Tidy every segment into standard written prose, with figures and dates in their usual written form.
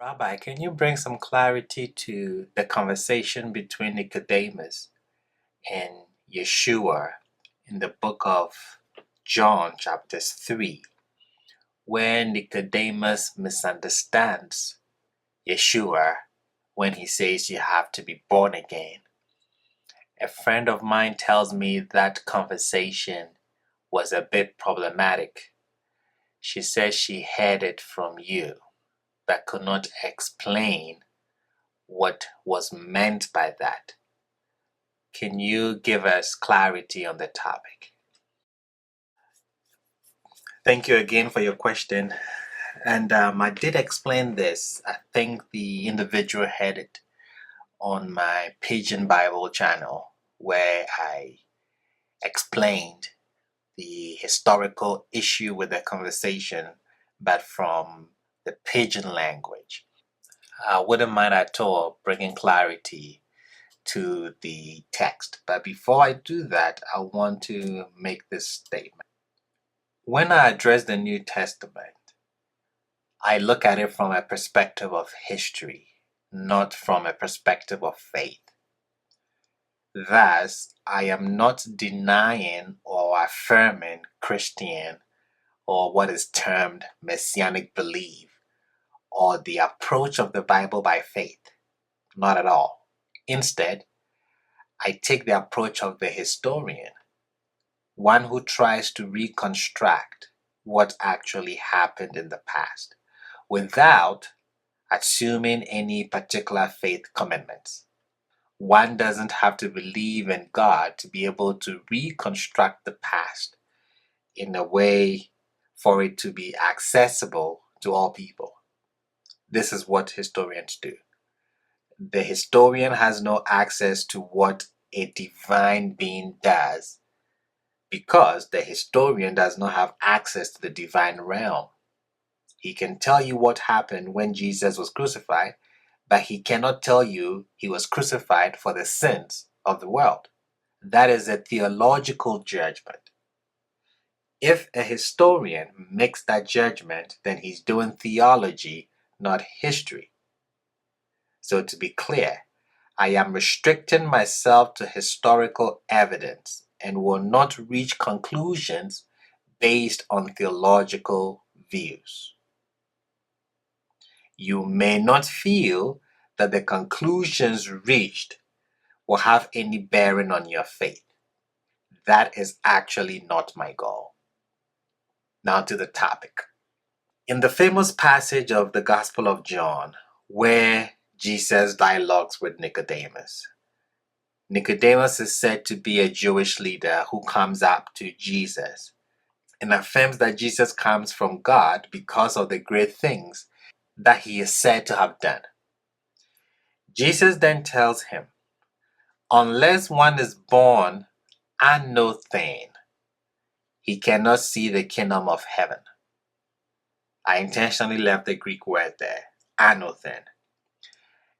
Rabbi, can you bring some clarity to the conversation between Nicodemus and Yeshua in the book of John, chapters 3, where Nicodemus misunderstands Yeshua when he says you have to be born again? A friend of mine tells me that conversation was a bit problematic. She says she heard it from you, but could not explain what was meant by that. Can you give us clarity on the topic? Thank you again for your question. And I did explain this. I think the individual had it on my Pigeon Bible channel, where I explained the historical issue with the conversation, but from the Pigeon language. I wouldn't mind at all bringing clarity to the text. But before I do that, I want to make this statement. When I address the New Testament, I look at it from a perspective of history, not from a perspective of faith. Thus, I am not denying or affirming Christian or what is termed messianic belief or the approach of the Bible by faith. Not at all. Instead, I take the approach of the historian, one who tries to reconstruct what actually happened in the past without assuming any particular faith commitments. One doesn't have to believe in God to be able to reconstruct the past in a way for it to be accessible to all people. This is what historians do. The historian has no access to what a divine being does because the historian does not have access to the divine realm. He can tell you what happened when Jesus was crucified, but he cannot tell you he was crucified for the sins of the world. That is a theological judgment. If a historian makes that judgment, then he's doing theology, not history. So to be clear, I am restricting myself to historical evidence and will not reach conclusions based on theological views. You may not feel that the conclusions reached will have any bearing on your faith. That is actually not my goal. Now to the topic. In the famous passage of the Gospel of John, where Jesus dialogues with Nicodemus, Nicodemus is said to be a Jewish leader who comes up to Jesus and affirms that Jesus comes from God because of the great things that he is said to have done. Jesus then tells him, unless one is born anothen, he cannot see the kingdom of heaven. I intentionally left the Greek word there, anothen.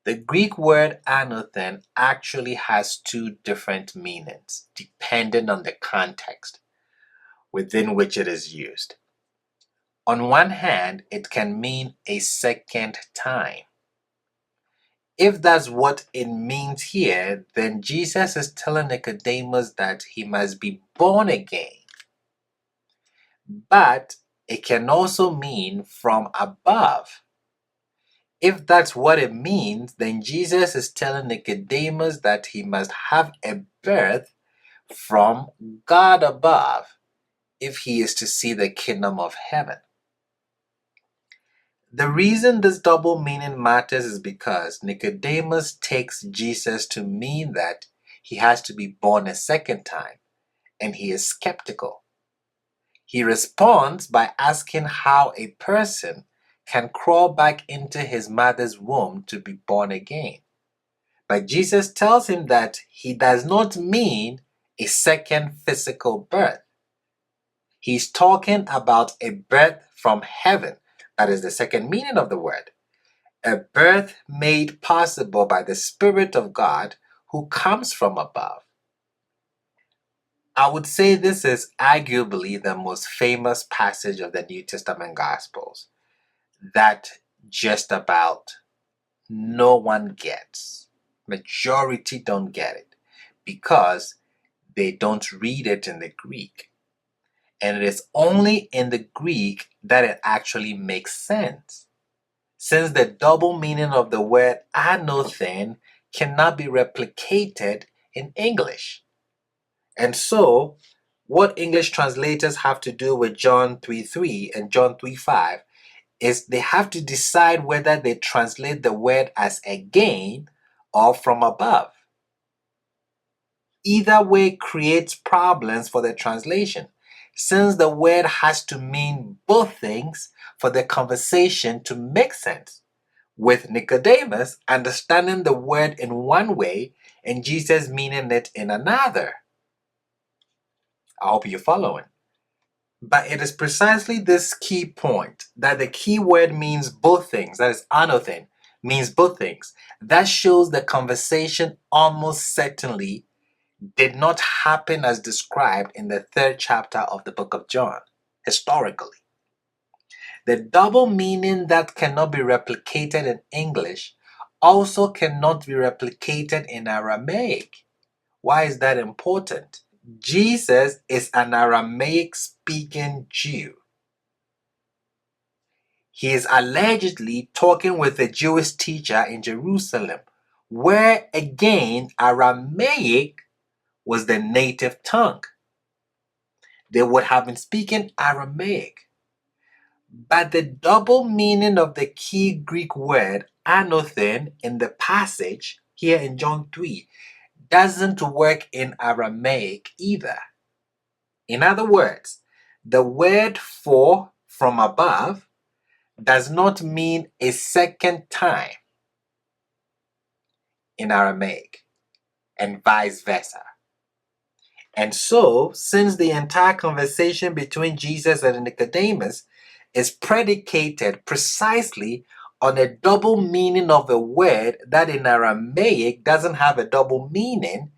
The Greek word anothen actually has two different meanings depending on the context within which it is used. On one hand, it can mean a second time. If that's what it means here, then Jesus is telling Nicodemus that he must be born again. But it can also mean from above. If that's what it means, then Jesus is telling Nicodemus that he must have a birth from God above if he is to see the kingdom of heaven. The reason this double meaning matters is because Nicodemus takes Jesus to mean that he has to be born a second time, and he is skeptical. He responds by asking how a person can crawl back into his mother's womb to be born again. But Jesus tells him that he does not mean a second physical birth. He's talking about a birth from heaven. That is the second meaning of the word. A birth made possible by the Spirit of God who comes from above. I would say this is arguably the most famous passage of the New Testament Gospels, that just about no one gets. Majority don't get it because they don't read it in the Greek. And it is only in the Greek that it actually makes sense, since the double meaning of the word anothen cannot be replicated in English. And so, what English translators have to do with John 3:3 and John 3:5 is they have to decide whether they translate the word as again or from above. Either way creates problems for the translation, since the word has to mean both things for the conversation to make sense, with Nicodemus understanding the word in one way and Jesus meaning it in another. I hope you're following. But it is precisely this key point that the key word means both things, that is anothen, means both things. That shows the conversation almost certainly did not happen as described in the 3rd chapter of the book of John, historically. The double meaning that cannot be replicated in English also cannot be replicated in Aramaic. Why is that important? Jesus is an Aramaic-speaking Jew. He is allegedly talking with a Jewish teacher in Jerusalem, where again Aramaic was the native tongue. They would have been speaking Aramaic. But the double meaning of the key Greek word anothen in the passage here in John 3 doesn't work in Aramaic either. In other words, the word for from above does not mean a second time in Aramaic, and vice versa. And so, since the entire conversation between Jesus and Nicodemus is predicated precisely on a double meaning of a word that in Aramaic doesn't have a double meaning,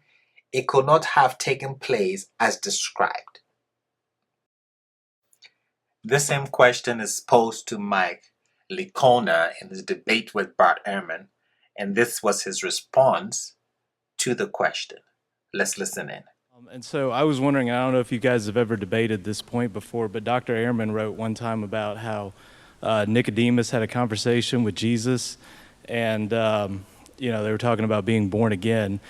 it could not have taken place as described. This same question is posed to Mike Licona in his debate with Bart Ehrman, and this was his response to the question. Let's listen in. And so I was wondering, I don't know if you guys have ever debated this point before, but Dr. Ehrman wrote one time about how Nicodemus had a conversation with Jesus, and they were talking about being born again.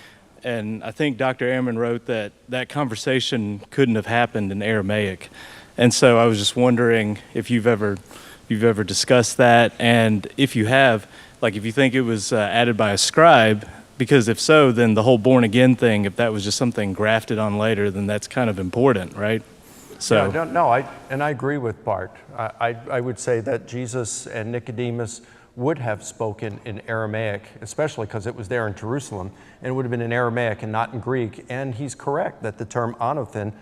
And I think Dr. Ehrman wrote that that conversation couldn't have happened in Aramaic. And so I was just wondering if you've ever discussed that, and if you have, like if you think it was added by a scribe. Because if so, then the whole born again thing, if that was just something grafted on later, then that's kind of important, right? So I agree with Bart. I would say that Jesus and Nicodemus would have spoken in Aramaic, especially because it was there in Jerusalem, and it would have been in Aramaic and not in Greek. And he's correct that the term anothen,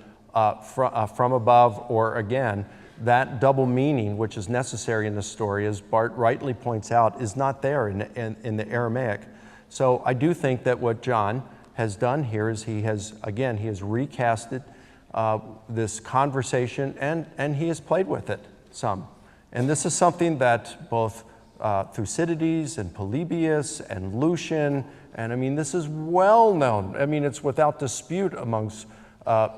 from above or again, that double meaning, which is necessary in this story, as Bart rightly points out, is not there in the Aramaic. So I do think that what John has done here is he has recasted this conversation and he has played with it some. And this is something that both Thucydides and Polybius and Lucian, and I mean, this is well known. I mean, it's without dispute amongst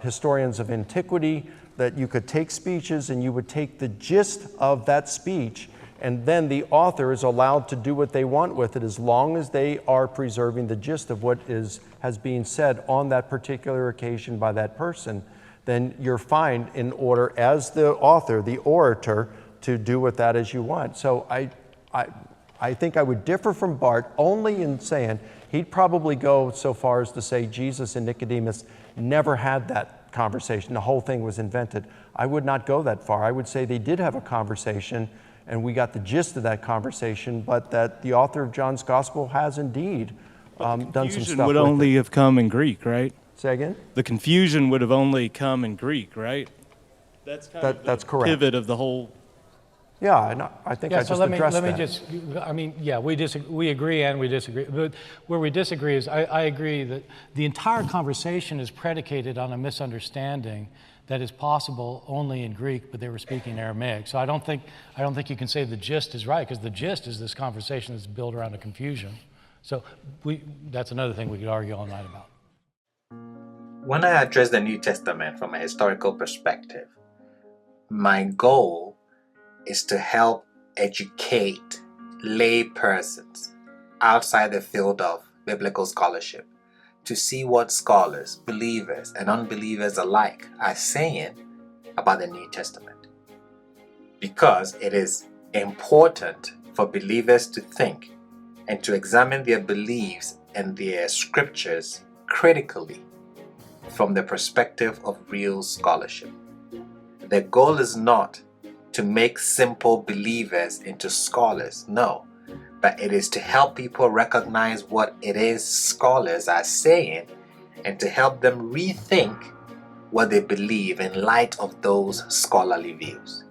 historians of antiquity that you could take speeches and you would take the gist of that speech, and then the author is allowed to do what they want with it as long as they are preserving the gist of what has been said on that particular occasion by that person. Then you're fine in order, as the author, the orator, to do with that as you want. So I think I would differ from Bart only in saying he'd probably go so far as to say Jesus and Nicodemus never had that conversation. The whole thing was invented. I would not go that far. I would say they did have a conversation, and we got the gist of that conversation, but that the author of John's Gospel has indeed done some stuff with it. Confusion would only have come in Greek, right? Say again? The confusion would have only come in Greek, right? That's kind of that's the correct. Pivot of the whole. Yeah, I think I just addressed that. We agree and we disagree. But where we disagree is I agree that the entire conversation is predicated on a misunderstanding that is possible only in Greek, but they were speaking Aramaic. So I don't think you can say the gist is right, because the gist is this conversation that's built around a confusion. So that's another thing we could argue all night about. When I address the New Testament from a historical perspective, my goal is to help educate lay persons outside the field of biblical scholarship to see what scholars, believers, and unbelievers alike are saying about the New Testament. Because it is important for believers to think and to examine their beliefs and their scriptures critically from the perspective of real scholarship. The goal is not to make simple believers into scholars, no, but it is to help people recognize what it is scholars are saying and to help them rethink what they believe in light of those scholarly views.